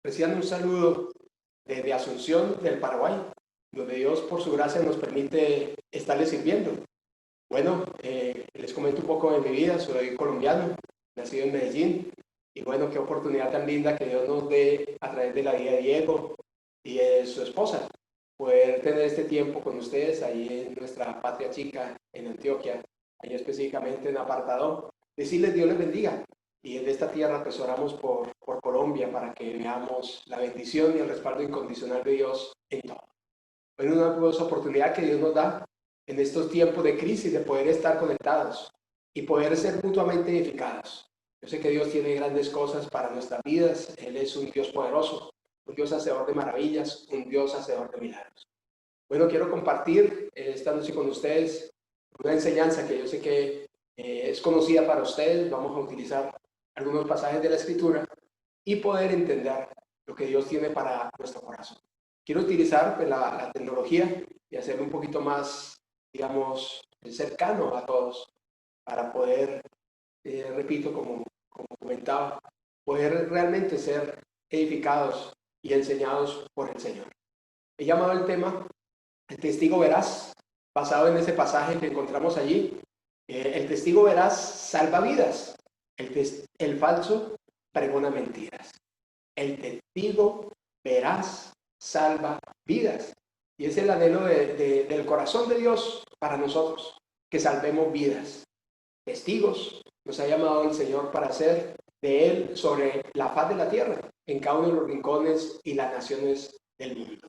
Reciban un saludo desde Asunción del Paraguay, donde Dios por su gracia nos permite estarles sirviendo. Bueno, les comento un poco de mi vida. Soy colombiano, nacido en Medellín, y bueno, qué oportunidad tan linda que Dios nos dé a través de la vida de Diego y de su esposa, poder tener este tiempo con ustedes ahí en nuestra patria chica, en Antioquia, ahí específicamente en Apartadó. Decirles Dios les bendiga. Y en esta tierra pues oramos por Colombia para que veamos la bendición y el respaldo incondicional de Dios en todo. Es una nueva oportunidad que Dios nos da en estos tiempos de crisis de poder estar conectados y poder ser mutuamente edificados. Yo sé que Dios tiene grandes cosas para nuestras vidas. Él es un Dios poderoso, un Dios hacedor de maravillas, un Dios hacedor de milagros. Bueno, quiero compartir esta noche con ustedes una enseñanza que yo sé que es conocida para ustedes. Vamos a utilizar algunos pasajes de la Escritura y poder entender lo que Dios tiene para nuestro corazón. Quiero utilizar pues, la tecnología y hacerlo un poquito más, digamos, cercano a todos para poder, repito, como comentaba, poder realmente ser edificados y enseñados por el Señor. He llamado el tema el testigo veraz, basado en ese pasaje que encontramos allí. El testigo veraz salva vidas, el falso pregona mentiras. El testigo veraz salva vidas. Y es el anhelo del corazón de Dios para nosotros, que salvemos vidas. Testigos nos ha llamado el Señor para hacer de Él sobre la faz de la tierra, en cada uno de los rincones y las naciones del mundo.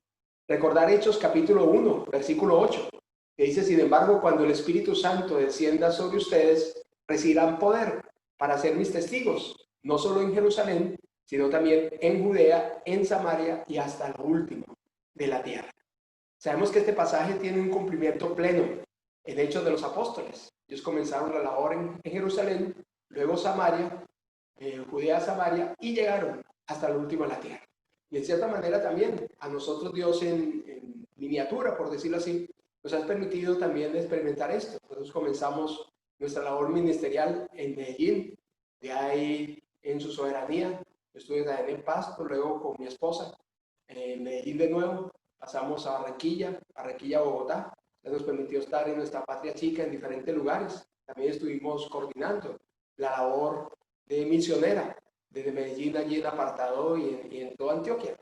Recordar Hechos capítulo 1, versículo 8, que dice: sin embargo, cuando el Espíritu Santo descienda sobre ustedes, recibirán poder para ser mis testigos, no solo en Jerusalén, sino también en Judea, en Samaria y hasta lo último de la tierra. Sabemos que este pasaje tiene un cumplimiento pleno en Hechos de los Apóstoles. Ellos comenzaron la labor en Jerusalén, luego Samaria, Judea, Samaria, y llegaron hasta lo último de la tierra. Y en cierta manera también a nosotros Dios en miniatura, por decirlo así, nos ha permitido también experimentar esto. Nosotros comenzamos nuestra labor ministerial en Medellín, de ahí en su soberanía. Yo estuve también en Pasto, luego con mi esposa en Medellín de nuevo, pasamos a Barranquilla, Bogotá. Nos permitió estar en nuestra patria chica en diferentes lugares. También estuvimos coordinando la labor de misionera desde Medellín, allí en Apartadó y en toda Antioquia.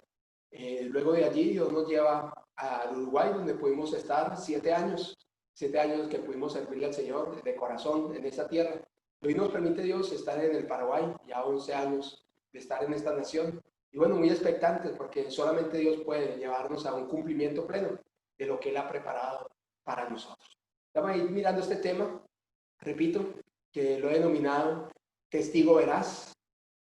Luego de allí Dios nos lleva al Uruguay, donde pudimos estar 7 años que pudimos servirle al Señor de corazón en esta tierra. Hoy nos permite Dios estar en el Paraguay, ya 11 años de estar en esta nación. Y bueno, muy expectantes porque solamente Dios puede llevarnos a un cumplimiento pleno de lo que Él ha preparado para nosotros. Estamos ahí mirando este tema, repito, que lo he denominado testigo veraz.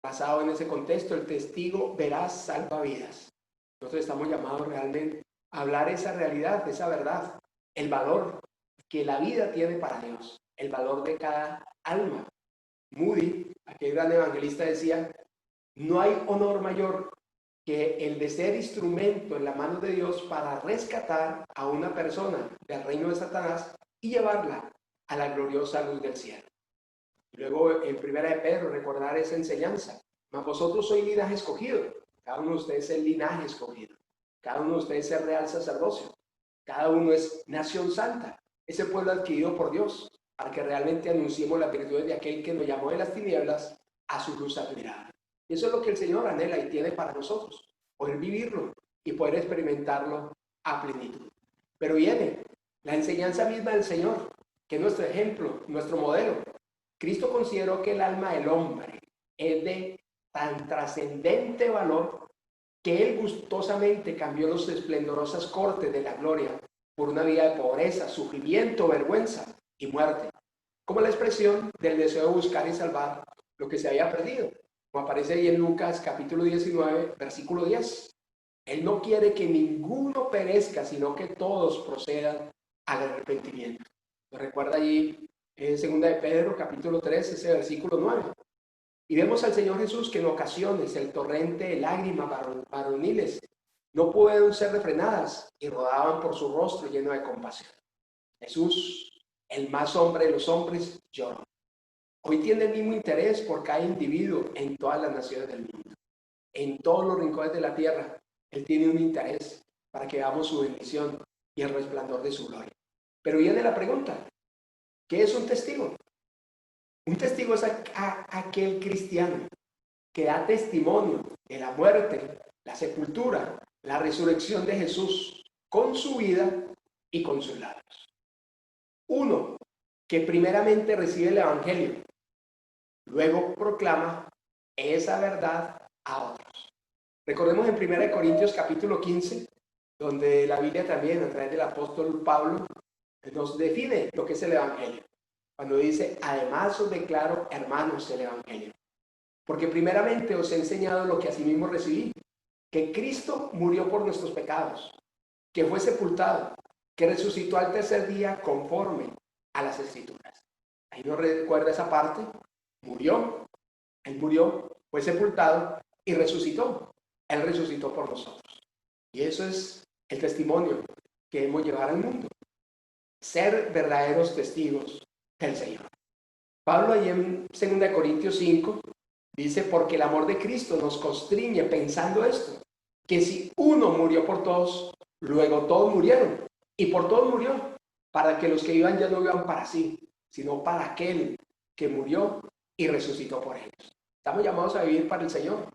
Basado en ese contexto, el testigo veraz salva vidas. Nosotros estamos llamados realmente a hablar esa realidad, esa verdad, el valor que la vida tiene para Dios, el valor de cada alma. Moody, aquel gran evangelista, decía: no hay honor mayor que el de ser instrumento en la mano de Dios para rescatar a una persona del reino de Satanás y llevarla a la gloriosa luz del cielo. Y luego en Primera de Pedro recordar esa enseñanza: mas vosotros sois linaje escogido. Cada uno de ustedes es el linaje escogido. Cada uno de ustedes es real sacerdocio. Cada uno es nación santa, ese pueblo adquirido por Dios, para que realmente anunciemos las virtudes de aquel que nos llamó de las tinieblas a su luz admirable. Y eso es lo que el Señor anhela y tiene para nosotros, poder vivirlo y poder experimentarlo a plenitud. Pero viene la enseñanza misma del Señor, que es nuestro ejemplo, nuestro modelo. Cristo consideró que el alma del hombre es de tan trascendente valor que Él gustosamente cambió las esplendorosas cortes de la gloria por una vida de pobreza, sufrimiento, vergüenza y muerte, como la expresión del deseo de buscar y salvar lo que se había perdido, como aparece ahí en Lucas capítulo 19, versículo 10. Él no quiere que ninguno perezca, sino que todos procedan al arrepentimiento. Lo recuerda allí en 2 de Pedro capítulo 3, ese versículo 9. Y vemos al Señor Jesús que en ocasiones el torrente de lágrimas varoniles no pudieron ser refrenadas y rodaban por su rostro lleno de compasión. Jesús, el más hombre de los hombres, lloró. Hoy tiene el mismo interés por cada individuo en todas las naciones del mundo. en todos los rincones de la tierra, Él tiene un interés para que veamos su bendición y el resplandor de su gloria. Pero viene la pregunta, ¿qué es un testigo? Un testigo es aquel cristiano que da testimonio de la muerte, la sepultura, la resurrección de Jesús con su vida y con sus labios. Uno que primeramente recibe el Evangelio, luego proclama esa verdad a otros. Recordemos en 1 Corintios capítulo 15, donde la Biblia también, a través del apóstol Pablo, nos define lo que es el Evangelio. Cuando dice, además os declaro, hermanos, el Evangelio. Porque primeramente os he enseñado lo que asimismo recibí, que Cristo murió por nuestros pecados, que fue sepultado, que resucitó al tercer día conforme a las Escrituras. Ahí nos recuerda esa parte. Él murió, fue sepultado y resucitó. Él resucitó por nosotros. Y eso es el testimonio que debemos llevar al mundo. Ser verdaderos testigos del Señor. Pablo allí en 2 Corintios 5 dice, porque el amor de Cristo nos constriñe pensando esto, que si uno murió por todos, luego todos murieron. Y por todos murió, para que los que vivan ya no vivan para sí, sino para aquel que murió y resucitó por ellos. Estamos llamados a vivir para el Señor,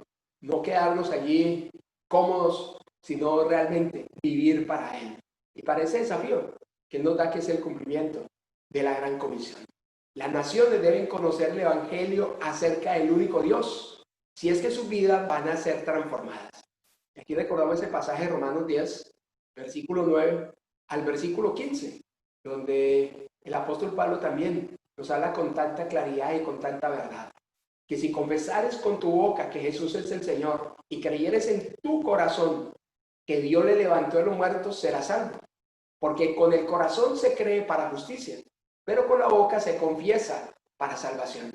no quedarnos allí cómodos, sino realmente vivir para Él. Y para ese desafío que nos da, que es el cumplimiento de la gran comisión. Las naciones deben conocer el Evangelio acerca del único Dios, si es que sus vidas van a ser transformadas. Aquí recordamos ese pasaje de Romanos 10, versículo 9 al versículo 15, donde el apóstol Pablo también nos habla con tanta claridad y con tanta verdad, que si confesares con tu boca que Jesús es el Señor y creyeres en tu corazón que Dios le levantó de los muertos, serás salvo. Porque con el corazón se cree para justicia, pero con la boca se confiesa para salvación.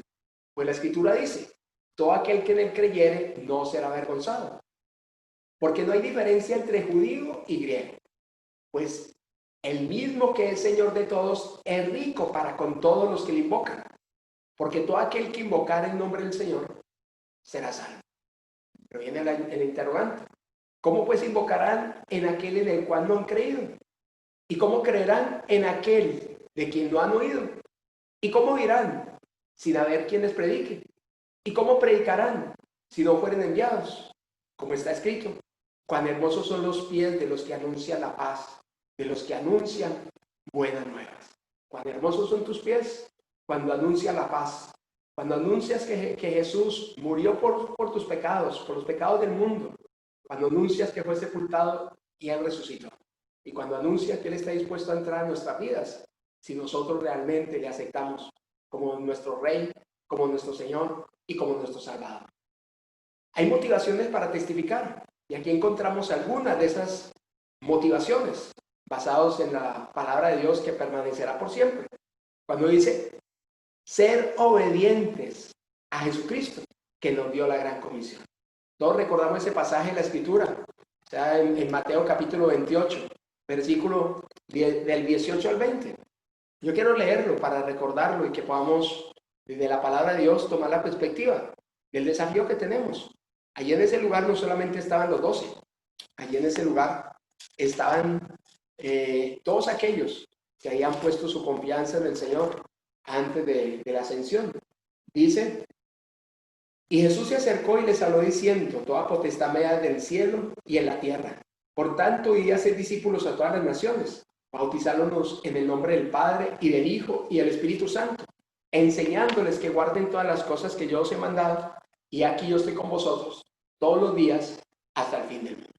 Pues la Escritura dice, todo aquel que en él creyere no será avergonzado. Porque no hay diferencia entre judío y griego. Pues el mismo que es Señor de todos es rico para con todos los que le invocan. Porque todo aquel que invocar el nombre del Señor será salvo. Pero viene el interrogante. ¿Cómo pues invocarán en aquel en el cual no han creído? ¿Y cómo creerán en aquel de quien no han oído? ¿Y cómo dirán sin haber quien les predique? ¿Y cómo predicarán si no fueren enviados? Como está escrito, cuán hermosos son los pies de los que anuncian la paz, de los que anuncian buenas nuevas. Cuán hermosos son tus pies cuando anuncian la paz, cuando anuncias que Jesús murió por tus pecados, por los pecados del mundo, cuando anuncias que fue sepultado y Él resucitó. Y cuando anuncia que Él está dispuesto a entrar a nuestras vidas, si nosotros realmente le aceptamos como nuestro Rey, como nuestro Señor y como nuestro Salvador. Hay motivaciones para testificar, y aquí encontramos algunas de esas motivaciones basadas en la palabra de Dios que permanecerá por siempre. Cuando dice, ser obedientes a Jesucristo, que nos dio la gran comisión. Todos recordamos ese pasaje en la Escritura, o sea, en Mateo capítulo 28. Versículo del 18 al 20. Yo quiero leerlo para recordarlo y que podamos, desde la palabra de Dios, tomar la perspectiva del desafío que tenemos. Allí en ese lugar no solamente estaban los 12, allí en ese lugar estaban todos aquellos que habían puesto su confianza en el Señor antes de la ascensión. Dice, y Jesús se acercó y les habló diciendo, toda potestad me da del cielo y en la tierra. Por tanto, id a ser discípulos a todas las naciones, bautizándonos en el nombre del Padre y del Hijo y del Espíritu Santo, enseñándoles que guarden todas las cosas que yo os he mandado, y aquí yo estoy con vosotros todos los días hasta el fin del mundo.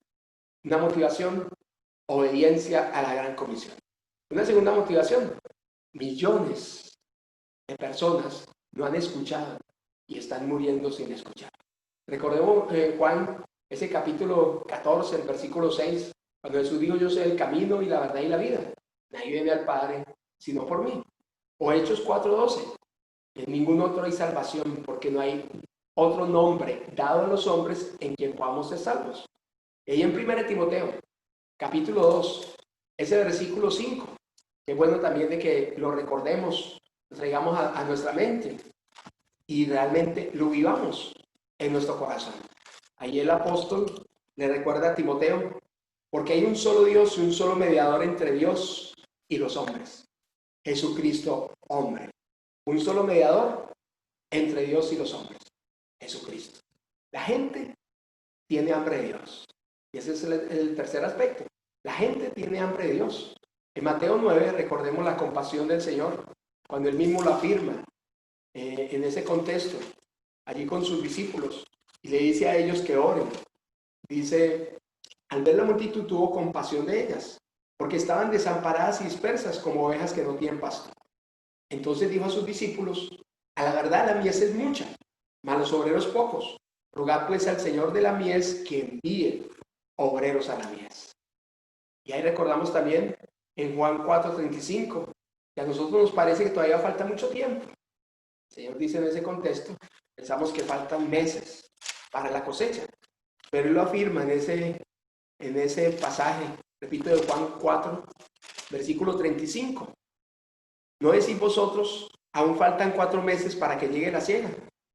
Una motivación, obediencia a la gran comisión. Una segunda motivación, millones de personas no han escuchado y están muriendo sin escuchar. Recordemos Juan, ese capítulo 14, el versículo 6, cuando Jesús dijo, yo soy el camino y la verdad y la vida. Nadie viene al Padre sino por mí. O Hechos 4:12, en ningún otro hay salvación porque no hay otro nombre dado a los hombres en quien podamos ser salvos. Y en 1 Timoteo, capítulo 2, ese versículo 5, que es bueno también de que lo recordemos, lo traigamos a nuestra mente y realmente lo vivamos en nuestro corazón. Ahí el apóstol le recuerda a Timoteo, porque hay un solo Dios y un solo mediador entre Dios y los hombres, Jesucristo hombre. Un solo mediador entre Dios y los hombres, Jesucristo. La gente tiene hambre de Dios. Y ese es el tercer aspecto. La gente tiene hambre de Dios. En Mateo 9 recordemos la compasión del Señor, cuando Él mismo lo afirma en ese contexto, allí con sus discípulos, y le dice a ellos que oren. Dice, al ver la multitud tuvo compasión de ellas, porque estaban desamparadas y dispersas como ovejas que no tienen pasto. Entonces dijo a sus discípulos, a la verdad la mies es mucha, mas los obreros pocos. Rogad pues al Señor de la mies que envíe obreros a la mies. Y ahí recordamos también en Juan 4:35, que a nosotros nos parece que todavía falta mucho tiempo. El Señor dice en ese contexto, pensamos que faltan meses para la cosecha, pero Él lo afirma en ese pasaje, repito, de Juan 4, versículo 35. ¿No decís vosotros, aún faltan 4 meses para que llegue la siega?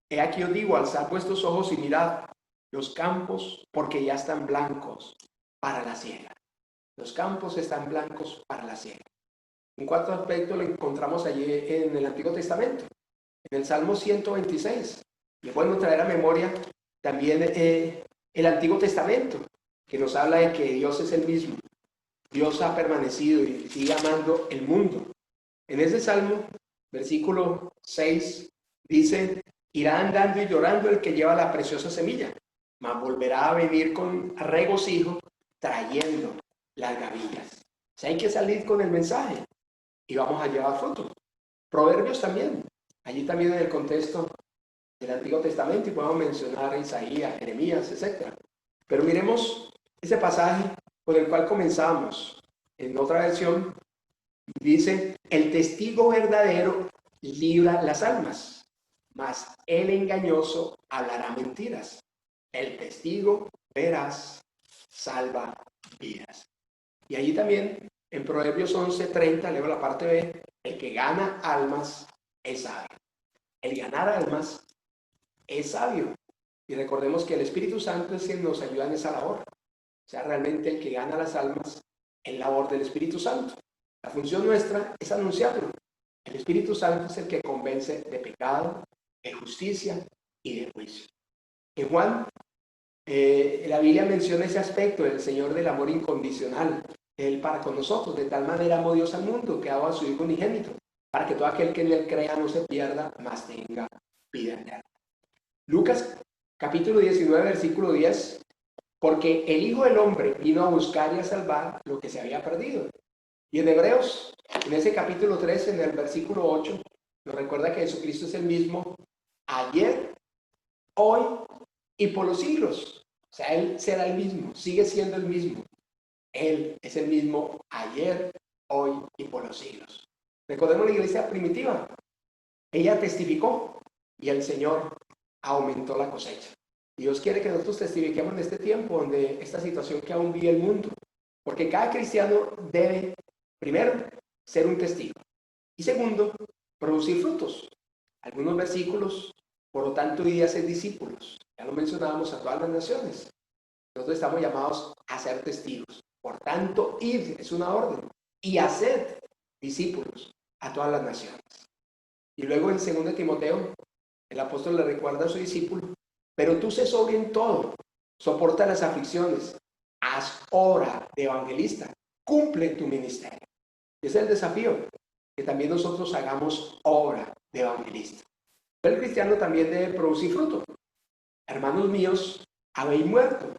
He aquí os digo, alzad vuestros ojos y mirad los campos, porque ya están blancos para la siega. Los campos están blancos para la siega. Un cuarto aspecto lo encontramos allí en el Antiguo Testamento, en el Salmo 126. Y es bueno traer a memoria también el Antiguo Testamento, que nos habla de que Dios es el mismo. Dios ha permanecido y sigue amando el mundo. En ese Salmo, versículo 6, dice, irá andando y llorando el que lleva la preciosa semilla, mas volverá a venir con regocijo trayendo las gavillas. O sea, hay que salir con el mensaje y vamos a llevar fruto. Proverbios también, allí también en el contexto del Antiguo Testamento, y podemos mencionar a Isaías, Jeremías, etc. Pero miremos ese pasaje con el cual comenzamos. En otra versión dice, el testigo verdadero libra las almas, mas el engañoso hablará mentiras. El testigo veraz salva vidas. Y allí también, en Proverbios 11:30, leo la parte B, el que gana almas es sabio. El ganar almas es sabio. Y recordemos que el Espíritu Santo es quien nos ayuda en esa labor. O sea, realmente el que gana las almas es labor del Espíritu Santo. La función nuestra es anunciarlo. El Espíritu Santo es el que convence de pecado, de justicia y de juicio. En Juan, la Biblia menciona ese aspecto del Señor del amor incondicional, Él para con nosotros. De tal manera amó Dios al mundo que ha dado a su Hijo unigénito, para que todo aquel que en Él crea no se pierda, mas tenga vida eterna. Lucas capítulo 19, versículo 10, porque el Hijo del Hombre vino a buscar y a salvar lo que se había perdido. Y en Hebreos, en ese capítulo 3, en el versículo 8, nos recuerda que Jesucristo es el mismo ayer, hoy y por los siglos. O sea, Él será el mismo, sigue siendo el mismo. Él es el mismo ayer, hoy y por los siglos. Recordemos la iglesia primitiva. Ella testificó y el Señor aumentó la cosecha. Dios quiere que nosotros testifiquemos en este tiempo, donde esta situación que aún vive el mundo. Porque cada cristiano debe, primero, ser un testigo. Y segundo, producir frutos. Algunos versículos, por lo tanto, hoy día ser discípulos. Ya lo mencionábamos a todas las naciones. Nosotros estamos llamados a ser testigos. Por tanto, id, es una orden. Y hacer discípulos a todas las naciones. Y luego en 2 Timoteo, el apóstol le recuerda a su discípulo, pero tú sé sobrio en todo, soporta las aflicciones, haz obra de evangelista, cumple tu ministerio. Y ese es el desafío, que también nosotros hagamos obra de evangelista. El cristiano también debe producir fruto. Hermanos míos, habéis muerto,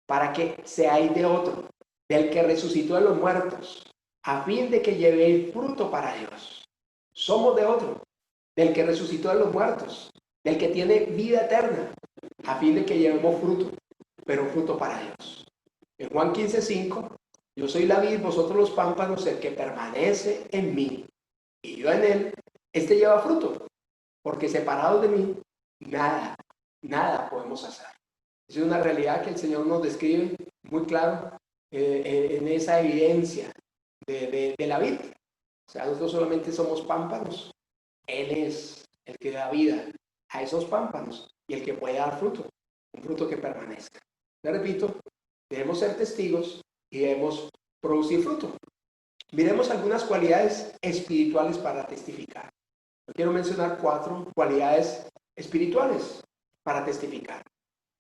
para que seáis de otro, del que resucitó de los muertos, a fin de que llevéis fruto para Dios. Somos de otro, del que resucitó de los muertos, del que tiene vida eterna, a fin de que llevemos fruto, pero fruto para Dios. En Juan 15:5, yo soy la vid, vosotros los pámpanos, el que permanece en mí y yo en él, este lleva fruto, porque separados de mí, nada podemos hacer. Es una realidad que el Señor nos describe muy claro en esa evidencia de la vid. O sea, nosotros solamente somos pámpanos. Él es el que da vida a esos pámpanos y el que puede dar fruto. un fruto que permanezca. Le repito, debemos ser testigos y debemos producir fruto. Miremos algunas cualidades espirituales para testificar. Yo quiero mencionar 4 cualidades espirituales para testificar.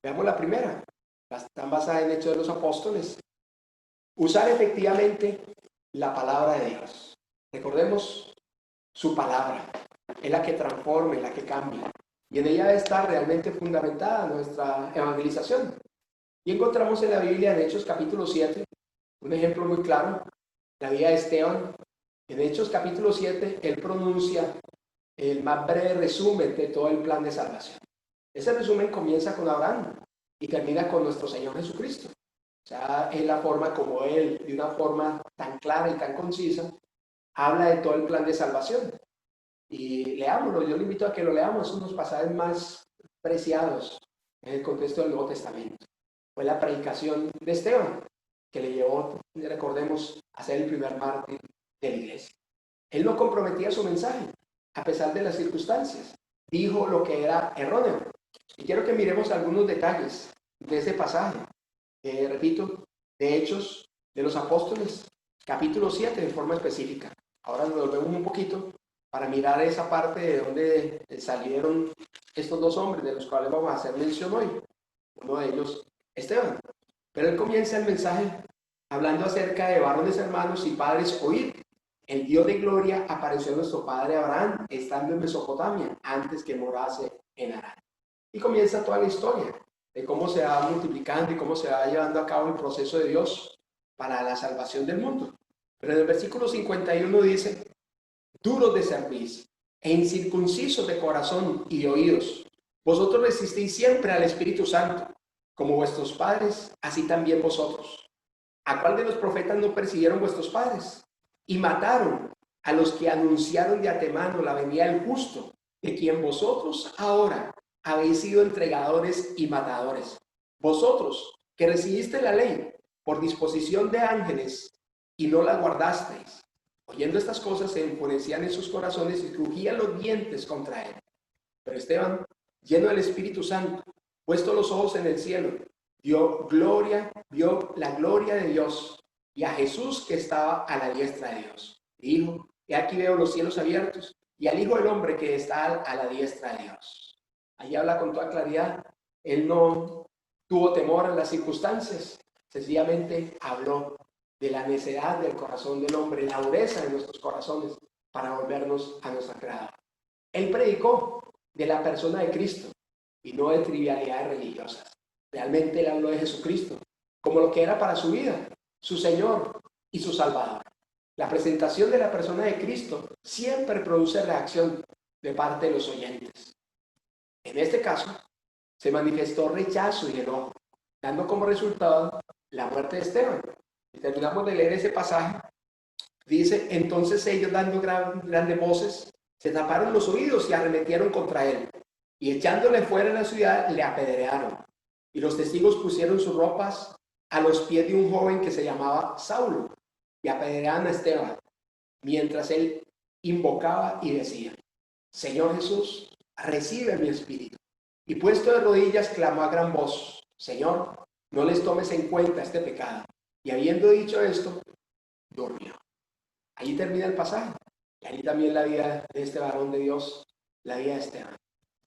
Veamos la primera. Están basadas en Hechos de los Apóstoles. Usar efectivamente la palabra de Dios. Recordemos, su palabra es la que transforma, es la que cambia. Y en ella está realmente fundamentada nuestra evangelización. Y encontramos en la Biblia, en Hechos capítulo 7, un ejemplo muy claro, la vida de Esteban. En Hechos capítulo 7, él pronuncia el más breve resumen de todo el plan de salvación. Ese resumen comienza con Abraham y termina con nuestro Señor Jesucristo. O sea, es la forma como él, de una forma tan clara y tan concisa, habla de todo el plan de salvación. Y leámoslo, yo le invito a que lo leamos, son los pasajes más preciados en el contexto del Nuevo Testamento. Fue la predicación de Esteban, que le llevó, recordemos, a ser el primer mártir de la iglesia. Él no comprometía su mensaje, a pesar de las circunstancias. Dijo lo que era erróneo. Y quiero que miremos algunos detalles de ese pasaje. Repito, de Hechos de los Apóstoles, capítulo 7 de forma específica. Ahora nos vemos un poquito para mirar esa parte de donde salieron estos 2 hombres, de los cuales vamos a hacer mención hoy. Uno de ellos, Esteban. Pero él comienza el mensaje hablando acerca de varones hermanos y padres, oíd. El Dios de gloria apareció a nuestro padre Abraham, estando en Mesopotamia, antes que morase en Harán. Y comienza toda la historia de cómo se va multiplicando y cómo se va llevando a cabo el proceso de Dios para la salvación del mundo. Pero en el versículo 51 dice, duros de cerviz e incircuncisos de corazón y de oídos, vosotros resistís siempre al Espíritu Santo, como vuestros padres, así también vosotros. ¿A cuál de los profetas no persiguieron vuestros padres? Y mataron a los que anunciaron de antemano la venida del justo, de quien vosotros ahora habéis sido entregadores y matadores. Vosotros, que recibiste la ley por disposición de ángeles y no la guardasteis. Oyendo estas cosas se enfurecían en sus corazones y crujían los dientes contra él. Pero Esteban, lleno del Espíritu Santo, puesto los ojos en el cielo, vio la gloria de Dios y a Jesús que estaba a la diestra de Dios. Dijo, he aquí veo los cielos abiertos y al Hijo del Hombre que está a la diestra de Dios. Ahí habla con toda claridad. Él no tuvo temor a las circunstancias, sencillamente habló de la necedad del corazón del hombre, la dureza de nuestros corazones para volvernos a nuestra creadora. Él predicó de la persona de Cristo y no de trivialidades religiosas. Realmente él habló de Jesucristo como lo que era para su vida, su Señor y su Salvador. La presentación de la persona de Cristo siempre produce reacción de parte de los oyentes. En este caso, se manifestó rechazo y enojo, dando como resultado la muerte de Esteban. Y terminamos de leer ese pasaje. Dice, entonces ellos dando grandes voces, se taparon los oídos y arremetieron contra él. Y echándole fuera de la ciudad, le apedrearon. Y los testigos pusieron sus ropas a los pies de un joven que se llamaba Saulo. Y apedreaban a Esteban, mientras él invocaba y decía, Señor Jesús, recibe mi espíritu. Y puesto de rodillas, clamó a gran voz, Señor, no les tomes en cuenta este pecado. Y habiendo dicho esto, durmió. Allí termina el pasaje. Y allí también la vida de este varón de Dios, la vida de Esteban.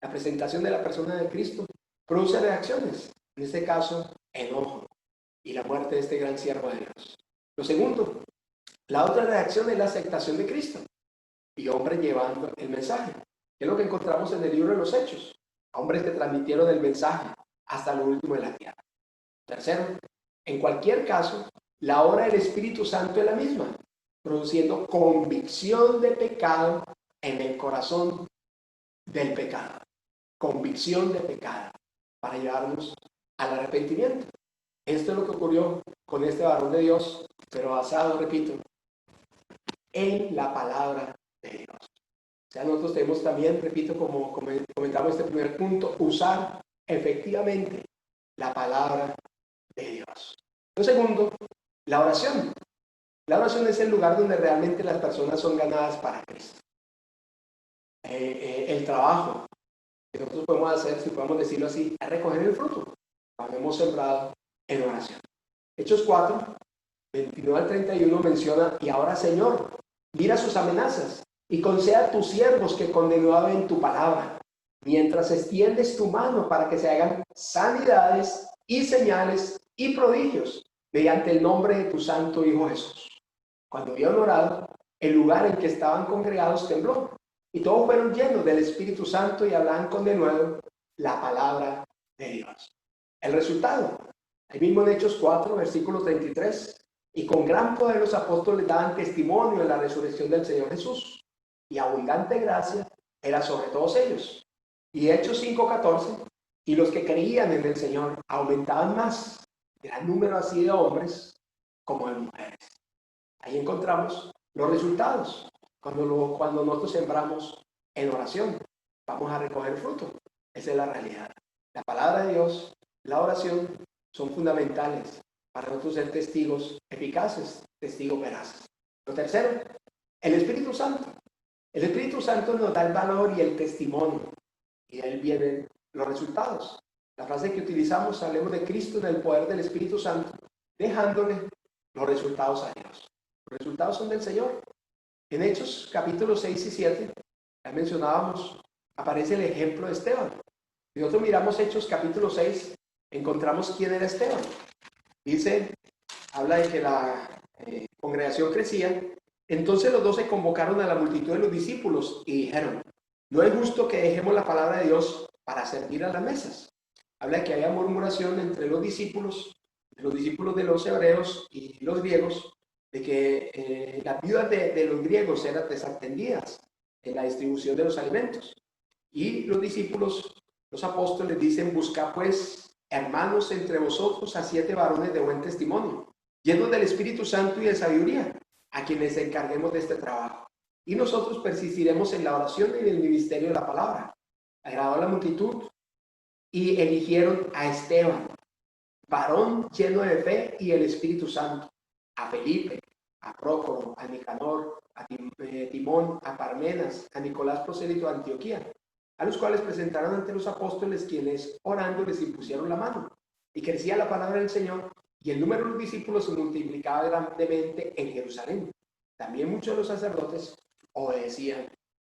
La presentación de la persona de Cristo produce reacciones, en este caso, enojo y la muerte de este gran siervo de Dios. Lo segundo, la otra reacción es la aceptación de Cristo y hombres llevando el mensaje. Es lo que encontramos en el libro de los Hechos. Hombres que transmitieron el mensaje hasta lo último de la tierra. Tercero, en cualquier caso, la obra del Espíritu Santo es la misma, produciendo convicción de pecado en el corazón del pecado. Convicción de pecado para llevarnos al arrepentimiento. Esto es lo que ocurrió con este varón de Dios, pero basado, repito, en la palabra de Dios. O sea, nosotros tenemos también, repito, como comentamos este primer punto, usar efectivamente la palabra de Dios. Lo segundo, la oración. La oración es el lugar donde realmente las personas son ganadas para Cristo. El trabajo que nosotros podemos hacer, si podemos decirlo así, es recoger el fruto. cuando hemos sembrado en oración. Hechos 4, 29 al 31 menciona: y ahora, Señor, mira sus amenazas y concede a tus siervos que con denuedo en tu palabra, mientras extiendes tu mano para que se hagan sanidades y señales y prodigios mediante el nombre de tu santo Hijo Jesús. Cuando habían orado, el lugar en que estaban congregados tembló, y todos fueron llenos del Espíritu Santo y hablaban con denuedo la palabra de Dios. El resultado, ahí mismo en Hechos 4, versículo 33, y con gran poder los apóstoles daban testimonio de la resurrección del Señor Jesús, y abundante gracia era sobre todos ellos. Y Hechos 5:14, y los que creían en el Señor aumentaban más, gran número así de hombres como de mujeres. Ahí encontramos los resultados. Cuando nosotros sembramos en oración, vamos a recoger fruto. Esa es la realidad. La palabra de Dios, la oración, son fundamentales para nosotros ser testigos eficaces, testigos veraces. Lo tercero, el Espíritu Santo. El Espíritu Santo nos da el valor y el testimonio, y de él vienen los resultados. La frase que utilizamos: hablemos de Cristo en el poder del Espíritu Santo, dejándole los resultados a Dios. Los resultados son del Señor. En Hechos capítulos 6 y 7, ya mencionábamos, aparece el ejemplo de Esteban. Si nosotros miramos Hechos capítulo 6, encontramos quién era Esteban. Dice, habla de que la congregación crecía. Entonces los 12 convocaron a la multitud de los discípulos y dijeron: no es justo que dejemos la palabra de Dios para servir a las mesas. Habla de que había murmuración entre los discípulos de los hebreos y los griegos, de que las viudas de los griegos eran desatendidas en la distribución de los alimentos. Y los discípulos, los apóstoles, dicen: buscad pues, hermanos, entre vosotros a 7 varones de buen testimonio, llenos del Espíritu Santo y de sabiduría, a quienes encarguemos de este trabajo. Y nosotros persistiremos en la oración y en el ministerio de la palabra. Agradó a la multitud y eligieron a Esteban, varón lleno de fe y el Espíritu Santo, a Felipe, a Prócoro, a Nicanor, a Timón, a Parmenas, a Nicolás prosélito de Antioquía, a los cuales presentaron ante los apóstoles, quienes orando les impusieron la mano. Y crecía la palabra del Señor, y el número de los discípulos se multiplicaba grandemente en Jerusalén. También muchos de los sacerdotes obedecían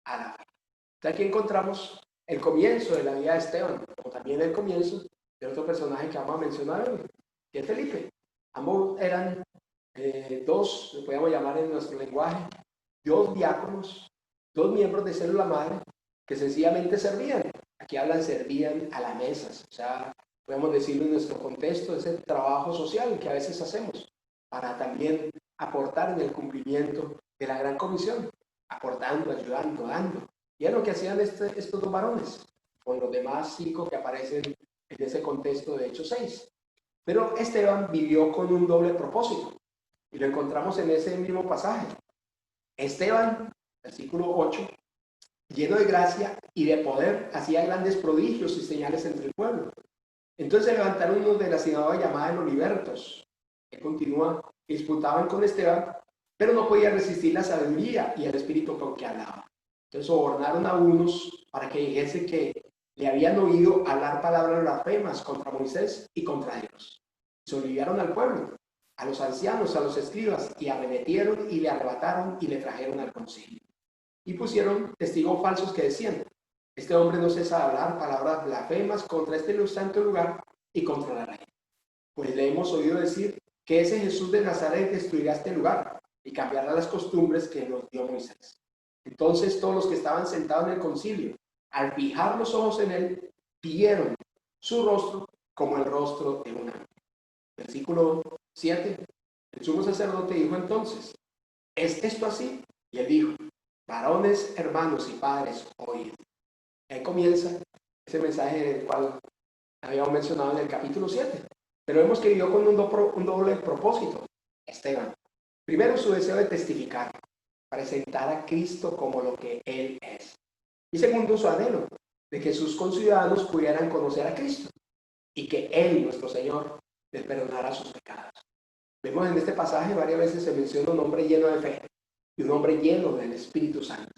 a la fe. Aquí encontramos el comienzo de la vida de Esteban, como también el comienzo de otro personaje que vamos a mencionar hoy, que es Felipe. Ambos eran dos, lo podríamos llamar en nuestro lenguaje, dos diáconos, dos miembros de célula madre, que sencillamente servían. Aquí hablan, servían a las mesas. O sea, podemos decirlo en nuestro contexto, ese trabajo social que a veces hacemos para también aportar en el cumplimiento de la gran comisión, aportando, ayudando, dando. Y es lo que hacían estos dos varones, con los demás 5 que aparecen en ese contexto de Hechos 6. Pero Esteban vivió con un doble propósito, y lo encontramos en ese mismo pasaje. Esteban, versículo 8, lleno de gracia y de poder, hacía grandes prodigios y señales entre el pueblo. Entonces se levantaron unos de la sinagoga llamada de los libertos, que continúa, disputaban con Esteban, pero no podía resistir la sabiduría y el espíritu con que hablaba. Entonces sobornaron a unos para que dijese que le habían oído hablar palabras blasfemas contra Moisés y contra Dios. Se olvidaron al pueblo, a los ancianos, a los escribas, y arremetieron y le arrebataron y le trajeron al concilio. Y pusieron testigos falsos que decían: este hombre no cesa de hablar palabras blasfemas contra este santo lugar y contra la ley. Pues le hemos oído decir que ese Jesús de Nazaret destruirá este lugar y cambiará las costumbres que nos dio Moisés. Entonces todos los que estaban sentados en el concilio, al fijar los ojos en él, vieron su rostro como el rostro de un ángel. Versículo 7. El sumo sacerdote dijo entonces: ¿es esto así? Y él dijo: varones, hermanos y padres, oíd. Ahí comienza ese mensaje del cual habíamos mencionado en el capítulo 7. Pero vemos que vivió con un doble propósito, Esteban. Primero, su deseo de testificar, presentar a Cristo como lo que Él es. Y segundo, su anhelo de que sus conciudadanos pudieran conocer a Cristo y que Él, nuestro Señor, les perdonara sus pecados. Vemos en este pasaje varias veces se menciona un hombre lleno de fe y un hombre lleno del Espíritu Santo.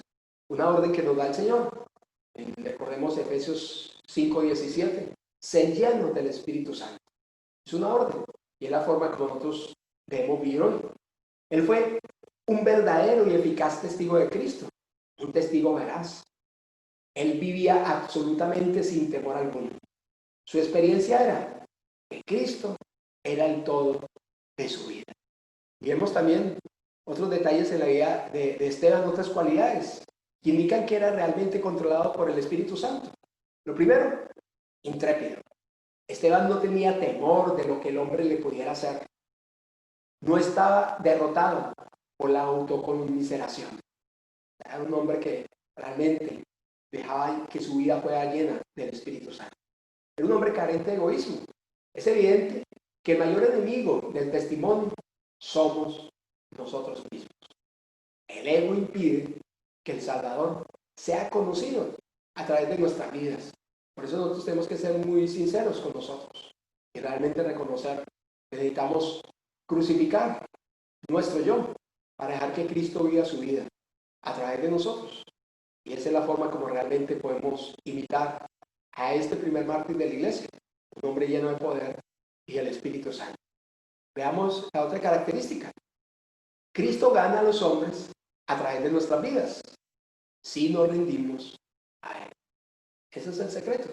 Una orden que nos da el Señor. Recordemos Efesios 5:17. Sed llenos del Espíritu Santo. Es una orden. Y es la forma como nosotros debemos vivir hoy. Él fue un verdadero y eficaz testigo de Cristo, un testigo veraz. Él vivía absolutamente sin temor alguno. Su experiencia era que Cristo era el todo de su vida. Y vemos también otros detalles en la vida de Esteban, otras cualidades que indican que era realmente controlado por el Espíritu Santo. Lo primero, intrépido. Esteban no tenía temor de lo que el hombre le pudiera hacer. No estaba derrotado por la autoconmiseración. Era un hombre que realmente dejaba que su vida fuera llena del Espíritu Santo. Era un hombre carente de egoísmo. Es evidente que el mayor enemigo del testimonio somos nosotros mismos. El ego impide que el Salvador sea conocido a través de nuestras vidas. Por eso nosotros tenemos que ser muy sinceros con nosotros y realmente reconocer que necesitamos crucificar nuestro yo para dejar que Cristo viva su vida a través de nosotros. Y esa es la forma como realmente podemos imitar a este primer mártir de la iglesia, un hombre lleno de poder y el Espíritu Santo. Veamos la otra característica. Cristo gana a los hombres a través de nuestras vidas, si nos rendimos a Él. Ese es el secreto.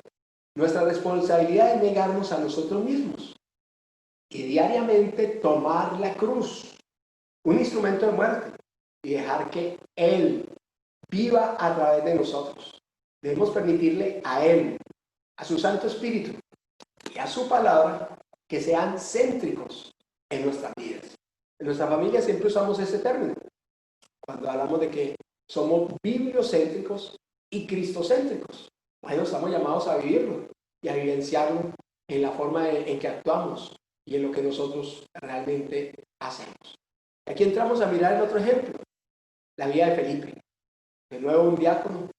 Nuestra responsabilidad es negarnos a nosotros mismos y diariamente tomar la cruz, un instrumento de muerte, y dejar que Él viva a través de nosotros. Debemos permitirle a Él, a su Santo Espíritu y a su palabra que sean céntricos en nuestras vidas. En nuestra familia siempre usamos ese término cuando hablamos de que somos bibliocéntricos y cristocéntricos. Bueno, estamos llamados a vivirlo y a vivenciarlo en la forma en que actuamos y en lo que nosotros realmente hacemos. Aquí entramos a mirar el otro ejemplo, la vida de Felipe. De nuevo un diácono,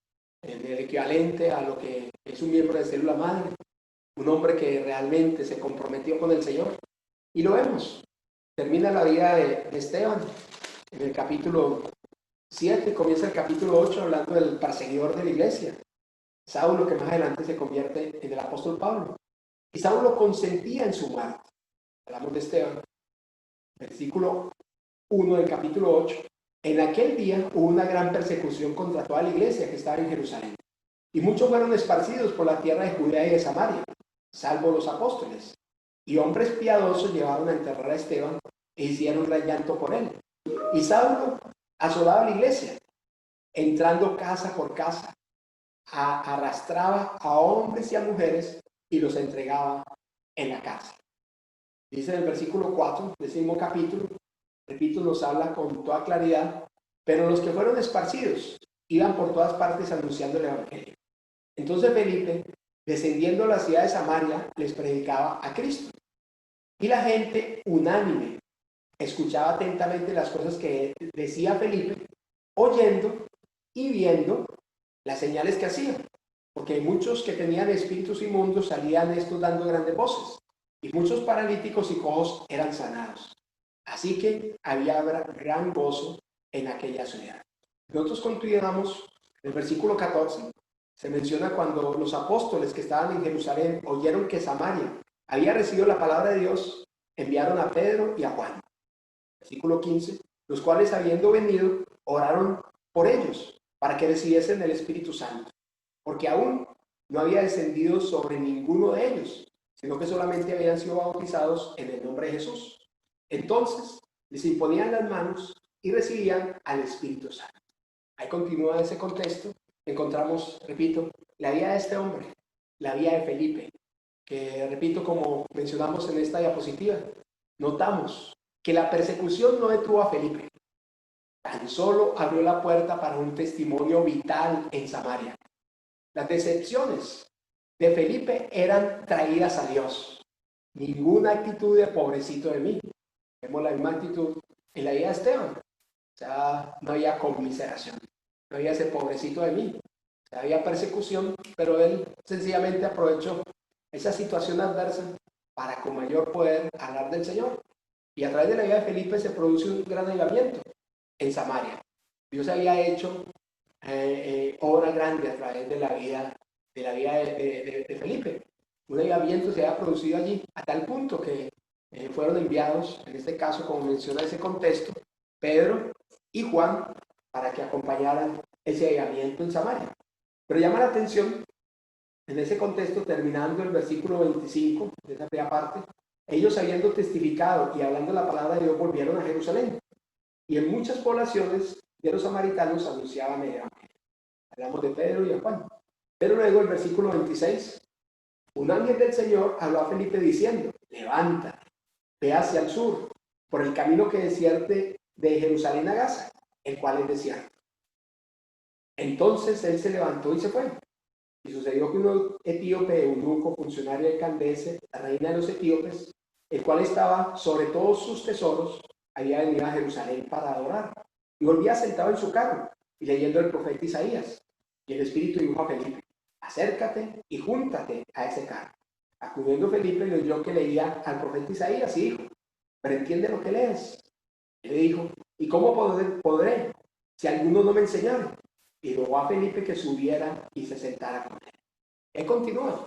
el equivalente a lo que es un miembro de célula madre, un hombre que realmente se comprometió con el Señor. Y lo vemos. Termina la vida de Esteban en el capítulo 7, comienza el capítulo 8 hablando del perseguidor de la iglesia, Saulo, que más adelante se convierte en el apóstol Pablo. Y Saulo consentía en su muerte. Hablamos de Esteban. Versículo 1 del capítulo 8. En aquel día hubo una gran persecución contra toda la iglesia que estaba en Jerusalén. Y muchos fueron esparcidos por la tierra de Judea y de Samaria, salvo los apóstoles. Y hombres piadosos llevaron a enterrar a Esteban e hicieron gran llanto por él. Y Saulo asolaba la iglesia, entrando casa por casa, arrastraba a hombres y a mujeres y los entregaba en la cárcel. Dice en el versículo 4 del mismo capítulo, repito, nos habla con toda claridad, pero los que fueron esparcidos iban por todas partes anunciando el evangelio. Entonces Felipe, descendiendo a la ciudad de Samaria, les predicaba a Cristo. Y la gente unánime escuchaba atentamente las cosas que decía Felipe, oyendo y viendo las señales que hacía. Porque muchos que tenían espíritus inmundos salían estos dando grandes voces. Y muchos paralíticos y cojos eran sanados. Así que había gran gozo en aquella ciudad. Nosotros continuamos el versículo 14. Se menciona cuando los apóstoles que estaban en Jerusalén oyeron que Samaria había recibido la palabra de Dios, enviaron a Pedro y a Juan. Versículo 15. Los cuales habiendo venido, oraron por ellos para que recibiesen el Espíritu Santo. Porque aún no había descendido sobre ninguno de ellos, sino que solamente habían sido bautizados en el nombre de Jesús. Entonces les imponían las manos y recibían al Espíritu Santo. Ahí continúa ese contexto. Encontramos, repito, la vida de este hombre, la vida de Felipe, que repito, como mencionamos en esta diapositiva, notamos que la persecución no detuvo a Felipe, tan solo abrió la puerta para un testimonio vital en Samaria. Las decepciones de Felipe eran traídas a Dios. Ninguna actitud de pobrecito de mí. Vemos la misma actitud en la vida de Esteban. O sea, no había conmiseración. No había ese pobrecito de mí. O sea, había persecución, pero él sencillamente aprovechó esa situación adversa para con mayor poder hablar del Señor. Y a través de la vida de Felipe se produce un gran avivamiento en Samaria. Dios había hecho obra grande a través de la vida de Felipe. Un avivamiento se había producido allí, a tal punto que fueron enviados, en este caso, como menciona ese contexto, Pedro y Juan, para que acompañaran ese avivamiento en Samaria. Pero llama la atención, en ese contexto, terminando el versículo 25 de esa primera parte, ellos habiendo testificado y hablando la palabra de Dios, volvieron a Jerusalén. Y en muchas poblaciones de los samaritanos anunciaban el evangelio. Hablamos de Pedro y de Juan. Pero luego el versículo 26, un ángel del Señor habló a Felipe diciendo, levántate, ve hacia el sur, por el camino que desciende de Jerusalén a Gaza, el cual es desierto. Entonces él se levantó y se fue. Y sucedió que un etíope, eunuco, funcionario de Candace, la reina de los etíopes, el cual estaba sobre todos sus tesoros, había venido a Jerusalén para adorar. Y volvía sentado en su carro y leyendo el profeta Isaías. Y el Espíritu dijo a Felipe, acércate y júntate a ese carro. Acudiendo Felipe, le oyó que leía al profeta Isaías y dijo, pero entiende lo que lees. Y le dijo, ¿y cómo podré si alguno no me enseñara? Y rogó a Felipe que subiera y se sentara con él. Él continúa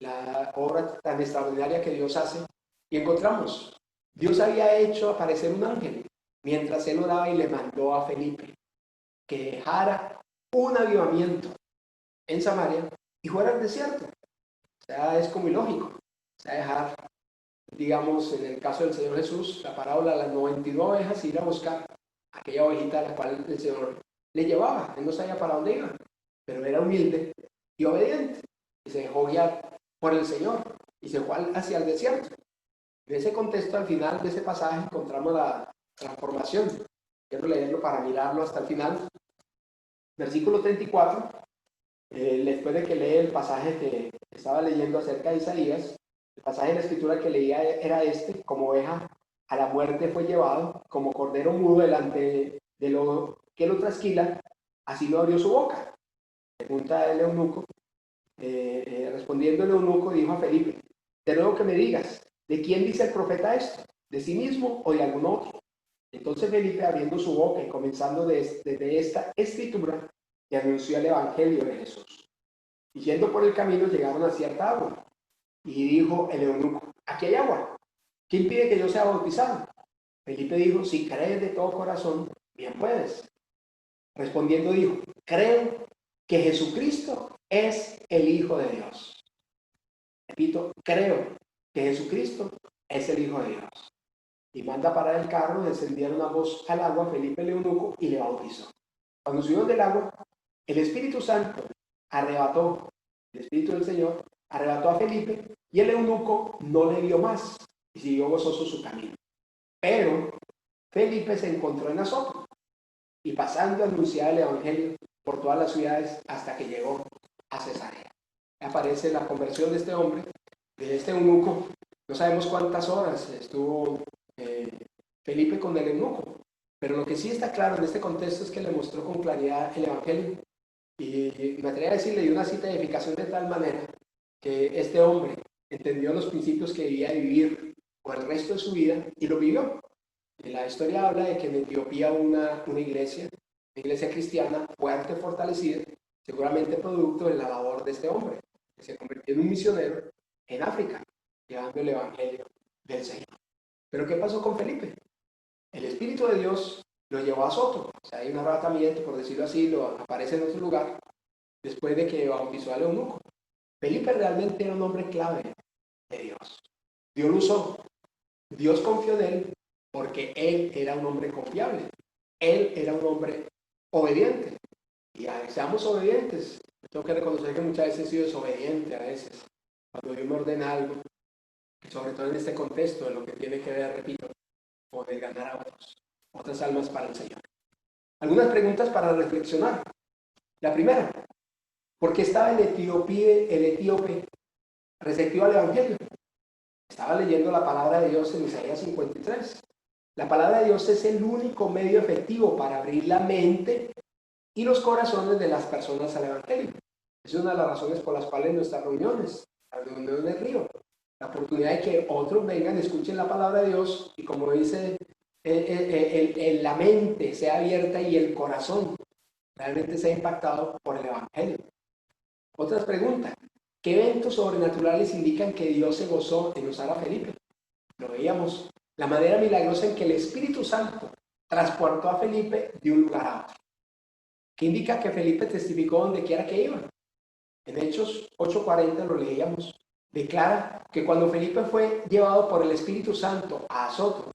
la obra tan extraordinaria que Dios hace y encontramos, Dios había hecho aparecer un ángel mientras él oraba y le mandó a Felipe que dejara un avivamiento en Samaria y fuera al desierto. O sea, es como ilógico. O sea, dejar, digamos, en el caso del Señor Jesús, la parábola de las 99 ovejas, ir a buscar aquella ovejita a la cual el Señor le llevaba. Él no sabía para dónde iba, pero era humilde y obediente. Y se dejó guiar por el Señor y se fue hacia el desierto. En ese contexto, al final de ese pasaje, encontramos la transformación. Quiero leerlo para mirarlo hasta el final. Versículo 34, después de que lee el pasaje que estaba leyendo acerca de Isaías, el pasaje de la escritura que leía era este: como oveja a la muerte fue llevado, como cordero mudo delante de lo que lo trasquila, así lo abrió su boca. Pregunta el eunuco, respondiendo el eunuco dijo a Felipe, de nuevo que me digas, ¿de quién dice el profeta esto? ¿De sí mismo o de algún otro? Entonces Felipe, abriendo su boca y comenzando desde esta escritura, le anunció el evangelio de Jesús. Y yendo por el camino llegaron a cierta agua. Y dijo el eunuco, aquí hay agua. ¿Qué impide que yo sea bautizado? Felipe dijo, si crees de todo corazón, bien puedes. Respondiendo dijo, creo que Jesucristo es el Hijo de Dios. Repito, creo que Jesucristo es el Hijo de Dios. Y manda parar el carro, descendieron ambos al agua, Felipe el eunuco, y le bautizó. Cuando subieron del agua, el Espíritu Santo arrebató, el Espíritu del Señor arrebató a Felipe, y el eunuco no le vio más, y siguió gozoso su camino. Pero Felipe se encontró en Azoto, y pasando anunciaba el Evangelio por todas las ciudades hasta que llegó a Cesarea. Aparece la conversión de este hombre, de este eunuco. No sabemos cuántas horas estuvo Felipe con el eunuco, pero lo que sí está claro en este contexto es que le mostró con claridad el Evangelio. Y me atrevo a decir, le dio una cita de edificación de tal manera que este hombre entendió los principios que debía vivir por el resto de su vida y lo vivió. Y la historia habla de que en Etiopía una iglesia cristiana fuerte, fortalecida, seguramente producto de la labor de este hombre, que se convirtió en un misionero en África, llevando el Evangelio del Señor. Pero ¿qué pasó con Felipe? El Espíritu de Dios lo llevó a Azoto. O sea, hay un arrebatamiento, por decirlo así, aparece en otro lugar, después de que bautizó al eunuco. Felipe realmente era un hombre clave de Dios. Dios lo usó. Dios confió en él porque él era un hombre confiable. Él era un hombre obediente. Y seamos obedientes. Tengo que reconocer que muchas veces he sido desobediente a veces. Cuando Dios me ordena algo, sobre todo en este contexto de lo que tiene que ver, repito, con el ganar a otras almas para el Señor. Algunas preguntas para reflexionar. La primera, ¿por qué estaba el etíope receptivo al Evangelio? Estaba leyendo la palabra de Dios en Isaías 53. La palabra de Dios es el único medio efectivo para abrir la mente y los corazones de las personas al Evangelio. Es una de las razones por las cuales nuestras reuniones, las reuniones del río, la oportunidad de que otros vengan, escuchen la palabra de Dios y, como dice, la mente sea abierta y el corazón realmente sea impactado por el Evangelio. Otras preguntas. ¿Qué eventos sobrenaturales indican que Dios se gozó en usar a Felipe? Lo veíamos, la manera milagrosa en que el Espíritu Santo transportó a Felipe de un lugar a otro. ¿Qué indica que Felipe testificó donde quiera que iba? En Hechos 8:40 lo leíamos. Declara que cuando Felipe fue llevado por el Espíritu Santo a Azoto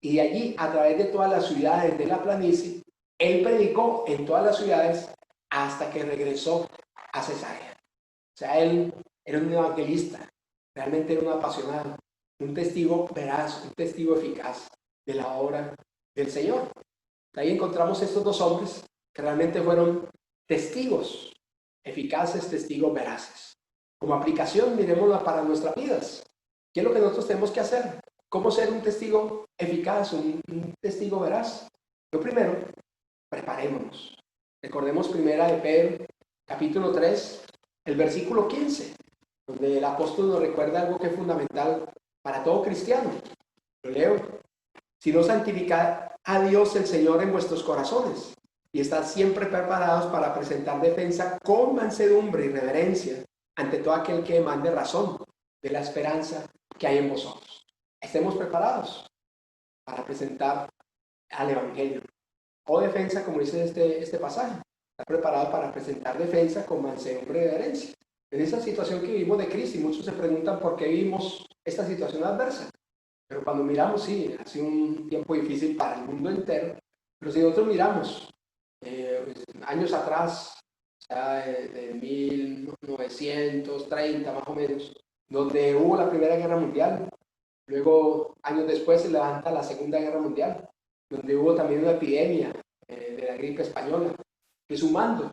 y de allí a través de todas las ciudades de la planicie, él predicó en todas las ciudades hasta que regresó a Cesarea. O sea, él era un evangelista, realmente era un apasionado, un testigo veraz, un testigo eficaz de la obra del Señor. Ahí encontramos estos dos hombres que realmente fueron testigos eficaces, testigos veraces. Como aplicación, miremosla para nuestras vidas. ¿Qué es lo que nosotros tenemos que hacer? ¿Cómo ser un testigo eficaz, un testigo veraz? Lo primero, preparémonos. Recordemos primera de Pedro, capítulo 3, el versículo 15, donde el apóstol nos recuerda algo que es fundamental para todo cristiano. Lo leo. Si no, santificad a Dios el Señor en vuestros corazones y estad siempre preparados para presentar defensa con mansedumbre y reverencia ante todo aquel que mande razón de la esperanza que hay en vosotros. Estemos preparados para presentar al Evangelio o defensa, como dice este pasaje. Está preparado para presentar defensa con mansedumbre y reverencia. En esa situación que vivimos de crisis, muchos se preguntan por qué vivimos esta situación adversa. Pero cuando miramos, sí, ha sido un tiempo difícil para el mundo entero. Pero si nosotros miramos años atrás, o sea, de 1930 más o menos, donde hubo la Primera Guerra Mundial, luego años después se levanta la Segunda Guerra Mundial, donde hubo también una epidemia de la gripe española, que sumando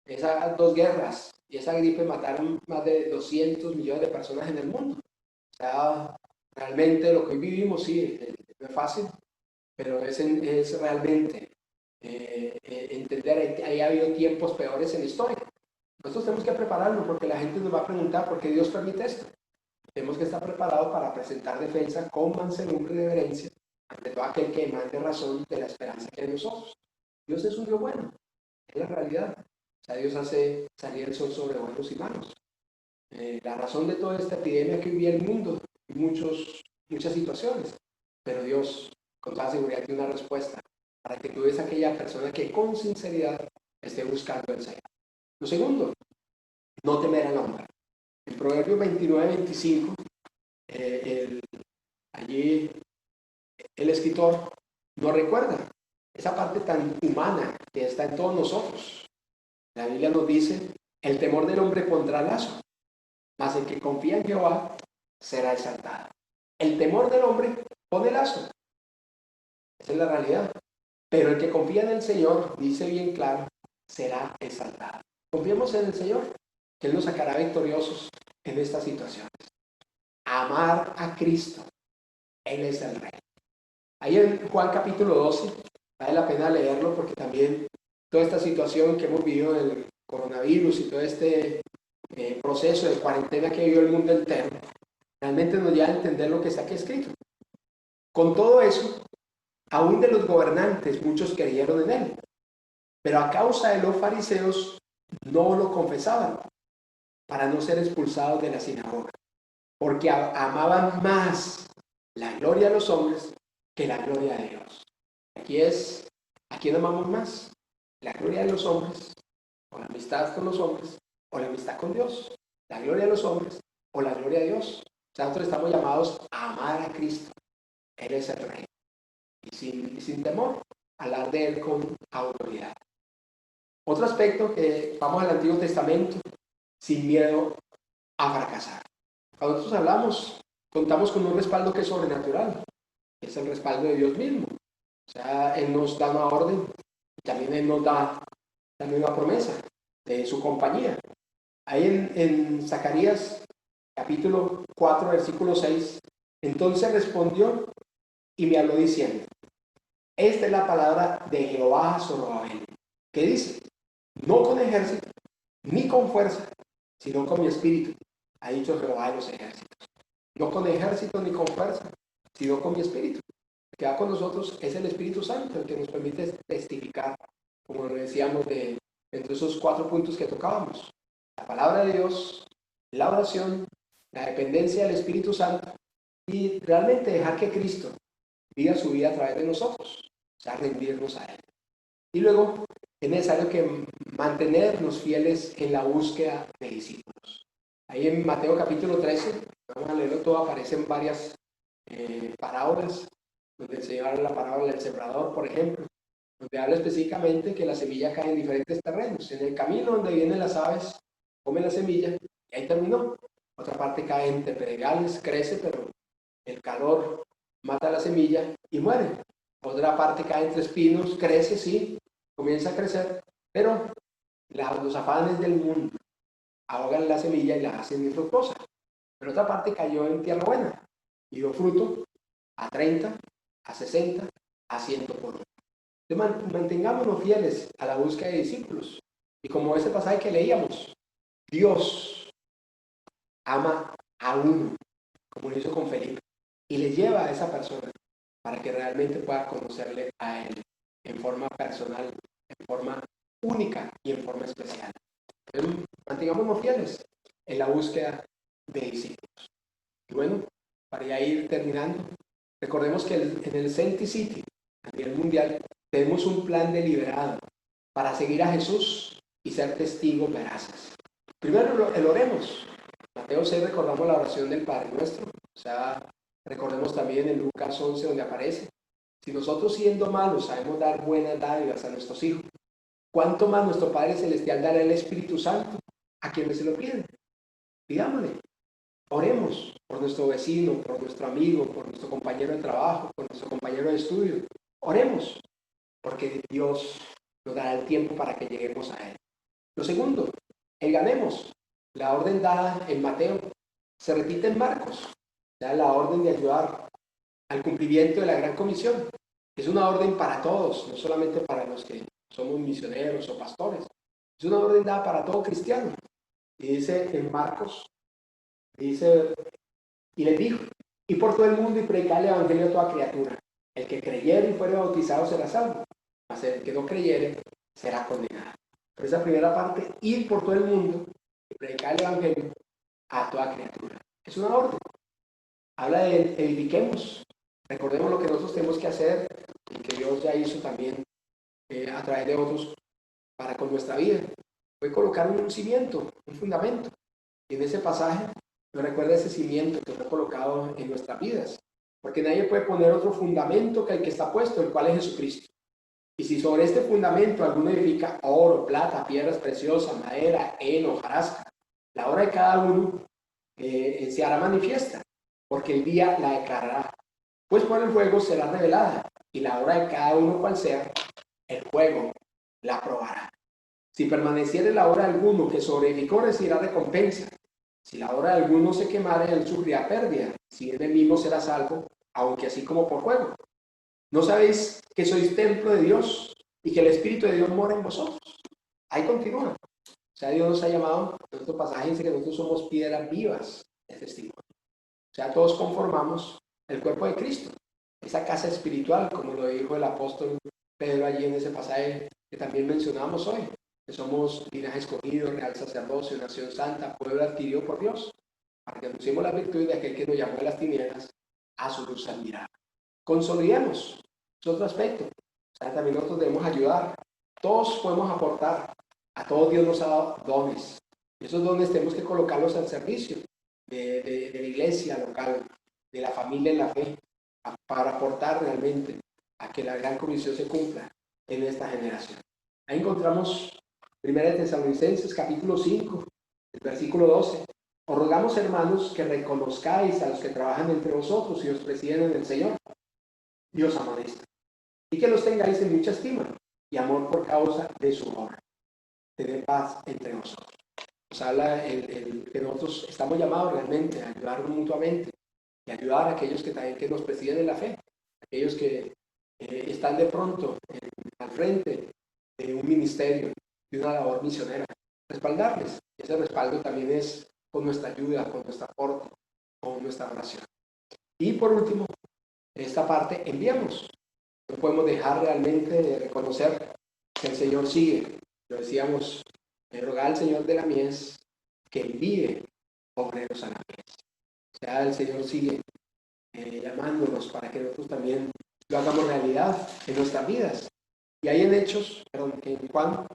esas dos guerras y esa gripe mataron más de 200 millones de personas en el mundo. O sea, realmente lo que hoy vivimos, sí, no es fácil, pero es realmente entender que ha habido tiempos peores en la historia. Nosotros tenemos que prepararnos porque la gente nos va a preguntar por qué Dios permite esto. Tenemos que estar preparados para presentar defensa con mansedumbre y reverencia ante todo aquel que mande razón de la esperanza que hay en nosotros. Dios es un Dios bueno, es la realidad. O sea, Dios hace salir el sol sobre buenos y malos. La razón de toda esta epidemia que vivía el mundo y muchas situaciones, pero Dios con toda seguridad tiene una respuesta para que tú eres aquella persona que con sinceridad esté buscando el Señor. Lo segundo, no temer al hombre. En Proverbios 29-25, allí el escritor nos recuerda esa parte tan humana que está en todos nosotros. La Biblia nos dice, el temor del hombre pondrá lazo, mas el que confía en Jehová será exaltado. El temor del hombre pone lazo. Esa es la realidad. Pero el que confía en el Señor, dice bien claro, será exaltado. Confiemos en el Señor, que Él nos sacará victoriosos en estas situaciones. Amar a Cristo, Él es el Rey. Ahí en Juan capítulo 12, vale la pena leerlo porque también toda esta situación que hemos vivido del coronavirus y todo este proceso de cuarentena que vivió el mundo entero, realmente nos lleva a entender lo que está aquí escrito. Con todo eso, aún de los gobernantes, muchos creyeron en él, pero a causa de los fariseos no lo confesaban para no ser expulsados de la sinagoga, porque amaban más la gloria de los hombres que la gloria de Dios. ¿A quién amamos más? ¿La gloria de los hombres o la amistad con los hombres o la amistad con Dios? ¿La gloria de los hombres o la gloria de Dios? O sea, nosotros estamos llamados a amar a Cristo. Él es el Rey. Y sin temor, hablar de Él con autoridad. Otro aspecto que vamos al Antiguo Testamento, sin miedo a fracasar. Cuando nosotros hablamos, contamos con un respaldo que es sobrenatural. Es el respaldo de Dios mismo. O sea, Él nos da una orden y también Él nos da también una promesa de su compañía. Ahí en Zacarías, capítulo 4, versículo 6, entonces respondió y me habló diciendo, esta es la palabra de Jehová a Zorobabel, que dice, no con ejército, ni con fuerza, sino con mi espíritu, ha dicho Jehová de los ejércitos. No con ejército ni con fuerza, sino con mi espíritu. El que va con nosotros es el Espíritu Santo, el que nos permite testificar, como lo decíamos, entre esos 4 puntos que tocábamos. La palabra de Dios, la oración, la dependencia del Espíritu Santo y realmente dejar que Cristo viva su vida a través de nosotros, o sea, rendirnos a Él. Y luego es necesario que mantenernos fieles en la búsqueda de discípulos. Ahí en Mateo capítulo 13, vamos a leerlo todo, aparecen varias parábolas, donde el Señor habla la parábola del sembrador, por ejemplo, donde habla específicamente que la semilla cae en diferentes terrenos. En el camino donde vienen las aves, comen la semilla y ahí terminó. Otra parte cae entre pedregales, crece, pero el calor mata la semilla y muere. Otra parte cae entre espinos, crece, sí, comienza a crecer, pero los afanes del mundo ahogan la semilla y la hacen infructuosa. Pero otra parte cayó en tierra buena y dio fruto a 30, a 60, a 100 por uno. Mantengámonos fieles a la búsqueda de discípulos. Y como ese pasaje que leíamos, Dios ama a uno, como lo hizo con Felipe, y le lleva a esa persona para que realmente pueda conocerle a Él en forma personal, en forma única y en forma especial. Entonces, mantengámonos fieles en la búsqueda de discípulos. Y bueno, para ya ir terminando, recordemos que en el Celtic City, a nivel mundial, tenemos un plan deliberado para seguir a Jesús y ser testigos veraces. Primero, el oremos. Mateo 6 recordamos la oración del Padre Nuestro. O sea, recordemos también en Lucas 11 donde aparece: si nosotros siendo malos sabemos dar buenas dádivas a nuestros hijos, ¿cuánto más nuestro Padre Celestial dará el Espíritu Santo a quienes se lo piden? Pidámosle. Oremos por nuestro vecino, por nuestro amigo, por nuestro compañero de trabajo, por nuestro compañero de estudio. Oremos, porque Dios nos dará el tiempo para que lleguemos a Él. Lo segundo, el ganemos. La orden dada en Mateo se repite en Marcos. Da la orden de ayudar al cumplimiento de la Gran Comisión. Es una orden para todos, no solamente para los que somos misioneros o pastores. Es una orden dada para todo cristiano. Y dice en Marcos, dice, y les dijo, y por todo el mundo y predicar el evangelio a toda criatura. El que creyere y fuere bautizado será salvo, mas el que no creyere será condenado. Pero esa primera parte, ir por todo el mundo y predicar el evangelio a toda criatura. Es una orden. Habla de edifiquemos. Recordemos lo que nosotros tenemos que hacer y que Dios ya hizo también a través de otros para con nuestra vida. Fue colocar un cimiento, un fundamento. Y en ese pasaje nos recuerda ese cimiento que fue colocado en nuestras vidas. Porque nadie puede poner otro fundamento que el que está puesto, el cual es Jesucristo. Y si sobre este fundamento alguno edifica oro, plata, piedras preciosas, madera, heno, hojarasca, la obra de cada uno se hará manifiesta, porque el día la declarará. Pues por el fuego será revelada, y la obra de cada uno cual sea, el fuego la probará. Si permaneciere la obra de alguno que sobreedificó, recibirá recompensa. Si la obra de alguno se quemare, él sufrirá pérdida. Si bien él mismo será salvo, aunque así como por fuego. ¿No sabéis que sois templo de Dios y que el Espíritu de Dios mora en vosotros? Ahí continúa. O sea, Dios nos ha llamado, en otro pasaje dice que nosotros somos piedras vivas de testimonio. O sea, todos conformamos el cuerpo de Cristo, esa casa espiritual, como lo dijo el apóstol Pedro allí en ese pasaje que también mencionamos hoy, que somos linaje escogido, real sacerdocio, nación santa, pueblo adquirido por Dios, para que anunciemos las virtudes de aquel que nos llamó de las tinieblas a su luz admirable. Consolidemos, es otro aspecto. O sea, también nosotros debemos ayudar. Todos podemos aportar. A todos Dios nos ha dado dones. Y esos dones tenemos que colocarlos al servicio de la iglesia local, de la familia en la fe, para aportar realmente a que la gran comisión se cumpla en esta generación. Ahí encontramos 1 Tesalonicenses capítulo 5, el versículo 12. Os rogamos, hermanos, que reconozcáis a los que trabajan entre vosotros y os presiden en el Señor. Dios amonesta. Y que los tengáis en mucha estima y amor por causa de su obra. Tener paz entre nosotros. Nos habla que nosotros estamos llamados realmente a ayudarnos mutuamente y ayudar a aquellos que también que nos presiden en la fe, aquellos que están de pronto al frente de un ministerio, de una labor misionera, respaldarles. Ese respaldo también es con nuestra ayuda, con nuestro aporte, con nuestra oración. Y por último, esta parte, enviamos. No podemos dejar realmente de reconocer que el Señor sigue. Lo decíamos, rogar al Señor de la mies que envíe obreros a la vez. O sea, el Señor sigue llamándonos para que nosotros también lo hagamos realidad en nuestras vidas. Y hay en Hechos, perdón, en Juan,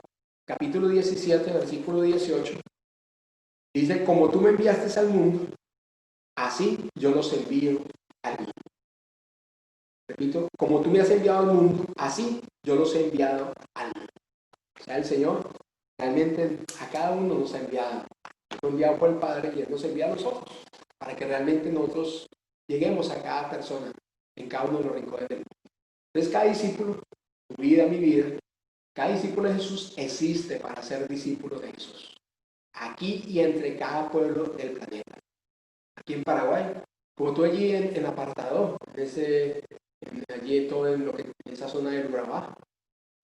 capítulo 17, versículo 18, dice, como tú me enviaste al mundo, así yo los envío al mundo. Repito, como tú me has enviado al mundo, así yo los he enviado al mundo. O sea, el Señor realmente a cada uno nos ha enviado. Nos ha enviado por el Padre y Él nos envía a nosotros, para que realmente nosotros lleguemos a cada persona en cada uno de los rincones del mundo. Entonces, cada discípulo, tu vida, mi vida, cada discípulo de Jesús existe para ser discípulo de Jesús. Aquí y entre cada pueblo del planeta. Aquí en Paraguay, como tú allí en Apartado, allí todo en esa zona del Urabá,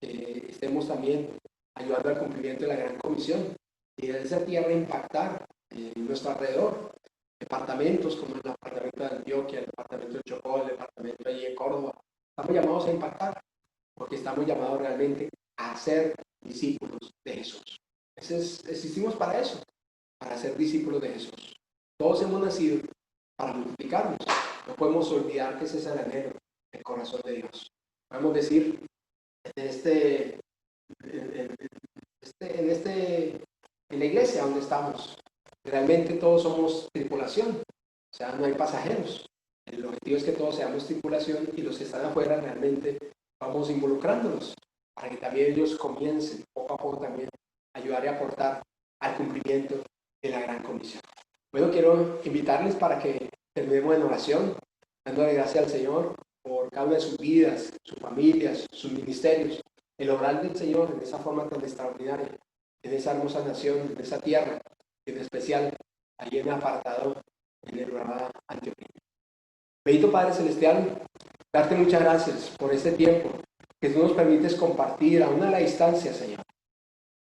estemos también ayudando al cumplimiento de la Gran Comisión y de esa tierra impactar en nuestro alrededor. Departamentos como el departamento de Antioquia, el departamento de Chocó, el departamento allí de Córdoba, estamos llamados a impactar porque estamos llamados realmente a ser discípulos de Jesús. Existimos para eso, para ser discípulos de Jesús. Todos hemos nacido para multiplicarnos. No podemos olvidar que ese es el anhelo del corazón de Dios. Podemos decir en la iglesia donde estamos, realmente todos somos tripulación, o sea, no hay pasajeros. El objetivo es que todos seamos tripulación y los que están afuera realmente vamos involucrándonos para que también ellos comiencen poco a poco también a ayudar y aportar al cumplimiento de la Gran Comisión. Bueno, quiero invitarles para que terminemos en oración, dándole gracias al Señor por cada una de sus vidas, sus familias, sus ministerios, el obrar del Señor en esa forma tan extraordinaria, en esa hermosa nación, en esa tierra, en especial allí en el apartado, en el Urabá, Antioquia. Bendito Padre Celestial, darte muchas gracias por este tiempo que tú nos permites compartir aún a la distancia, Señor.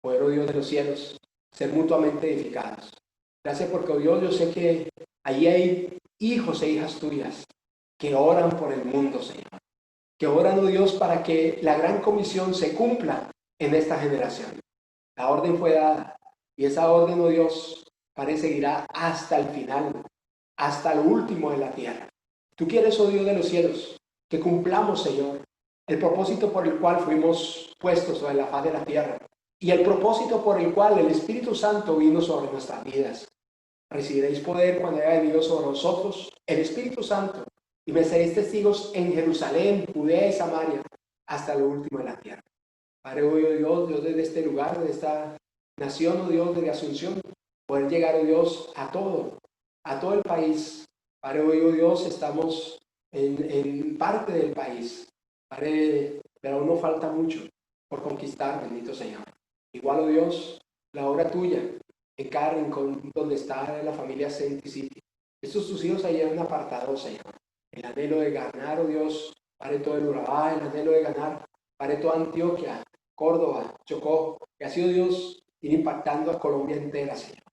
Poder, oh Dios de los cielos, ser mutuamente edificados. Gracias porque, oh Dios, yo sé que allí hay hijos e hijas tuyas que oran por el mundo, Señor. Que oran, oh Dios, para que la gran comisión se cumpla en esta generación. La orden fue dada y esa orden, oh Dios, seguirá hasta el final, hasta lo último de la tierra. Tú quieres, oh Dios de los cielos, que cumplamos, Señor, el propósito por el cual fuimos puestos sobre la faz de la tierra y el propósito por el cual el Espíritu Santo vino sobre nuestras vidas. Recibiréis poder cuando haya venido sobre nosotros el Espíritu Santo y me seréis testigos en Jerusalén, Judea y Samaria, hasta lo último de la tierra. Padre, oh Dios, Dios desde este lugar, de esta nación, oh Dios, desde Asunción, poder llegar, oh Dios, a todo el país. Padre, oh Dios, estamos en parte del país. Padre, pero aún nos falta mucho por conquistar, bendito Señor. Igual, oh Dios, la obra tuya en cada rincón donde está la familia Senti City. Estos tus hijos allá han apartado, Señor. El anhelo de ganar, oh Dios, Padre, todo el Urabá, el anhelo de ganar, Padre, toda Antioquia, Córdoba, Chocó, que ha sido Dios ir impactando a Colombia entera, Señor.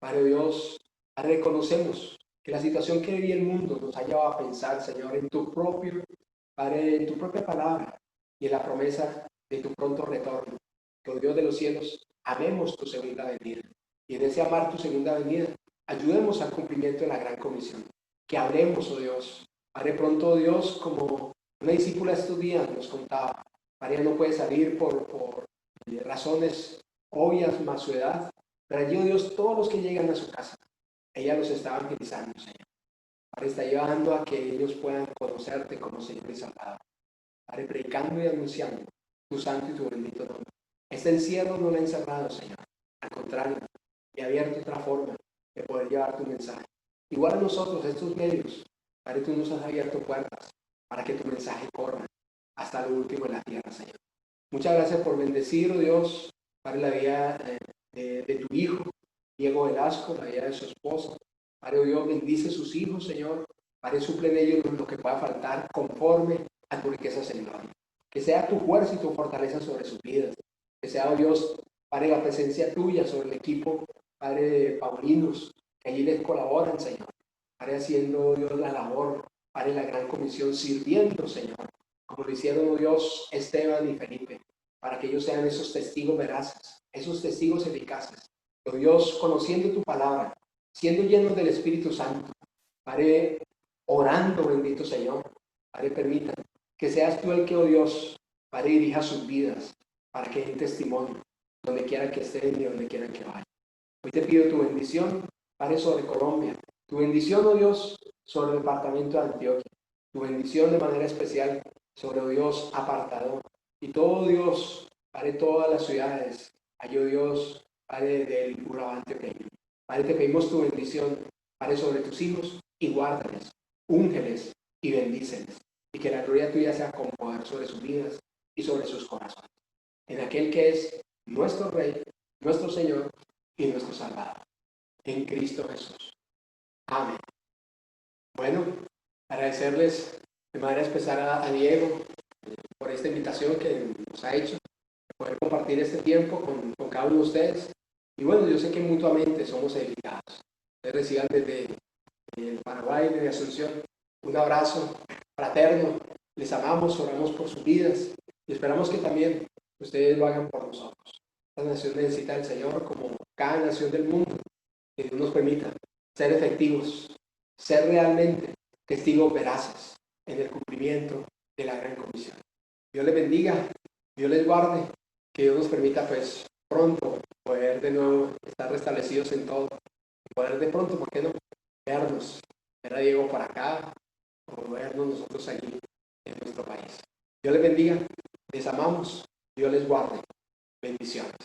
Padre Dios, reconocemos que la situación que vive el mundo nos ha llevado a pensar, Señor, en tu propio, Padre, en tu propia palabra y en la promesa de tu pronto retorno. Que, oh Dios de los cielos, amemos tu segunda venida. Y en ese amar tu segunda venida, ayudemos al cumplimiento de la gran comisión. Que hablemos, oh Dios. Padre, pronto, oh Dios, como una discípula estos días nos contaba, María no puede salir por razones obvias más su edad, pero allí, oh Dios, todos los que llegan a su casa, ella los está evangelizando, Señor. Padre, está llevando a que ellos puedan conocerte como Señor y Salvador. Padre, predicando y anunciando tu santo y tu bendito nombre. Este encierro no lo ha encerrado, Señor. Al contrario, he abierto otra forma de poder llevar tu mensaje. Igual a nosotros, estos medios, Padre, tú nos has abierto puertas para que tu mensaje corra hasta lo último de la tierra, Señor. Muchas gracias por bendecir, oh Dios, para la vida de tu hijo, Diego Velasco, la vida de su esposa. Padre, oh Dios, bendice sus hijos, Señor. Padre, suple de ellos lo que pueda faltar conforme a tu riqueza, Señor. Que sea tu fuerza y tu fortaleza sobre sus vidas. Que sea, oh Dios, Padre, la presencia tuya sobre el equipo, Padre, de Paulinos, que allí les colaboran, Señor. Padre, haciendo, oh Dios, la labor, Padre, la gran comisión, sirviendo, Señor, como lo hicieron, oh Dios, Esteban y Felipe, para que ellos sean esos testigos veraces, esos testigos eficaces. Oh Dios, conociendo tu palabra, siendo llenos del Espíritu Santo. Padre, orando, bendito Señor. Padre, permita que seas tú el que, oh Dios, Padre, dirija sus vidas para que den testimonio donde quiera que estén y donde quiera que vayan. Hoy te pido tu bendición, Padre, sobre Colombia. Tu bendición, oh Dios, sobre el departamento de Antioquia. Tu bendición de manera especial sobre, oh Dios, Apartador. Y todo, Dios, Padre, todas las ciudades. Ay, oh Dios, Padre, del Urabá antioqueño. Padre, te pedimos tu bendición, Padre, sobre tus hijos y guárdales, úngeles y bendíceles. Y que la gloria tuya sea con poder sobre sus vidas y sobre sus corazones. En aquel que es nuestro Rey, nuestro Señor y nuestro Salvador. En Cristo Jesús. Amén. Bueno, agradecerles de manera especial a Diego por esta invitación que nos ha hecho, de poder compartir este tiempo con cada uno de ustedes. Y bueno, yo sé que mutuamente somos edificados. Ustedes reciban desde el Paraguay, desde Asunción, un abrazo fraterno. Les amamos, oramos por sus vidas y esperamos que también ustedes lo hagan por nosotros. Esta nación necesita del Señor como cada nación del mundo. Que Dios nos permita ser efectivos, ser realmente testigos veraces en el cumplimiento de la gran comisión. Dios les bendiga, Dios les guarde, que Dios nos permita pues pronto poder de nuevo estar restablecidos en todo, y poder de pronto, ¿por qué no?, vernos, ver a Diego por acá, o vernos nosotros allí en nuestro país. Dios les bendiga, les amamos, Dios les guarde, bendiciones.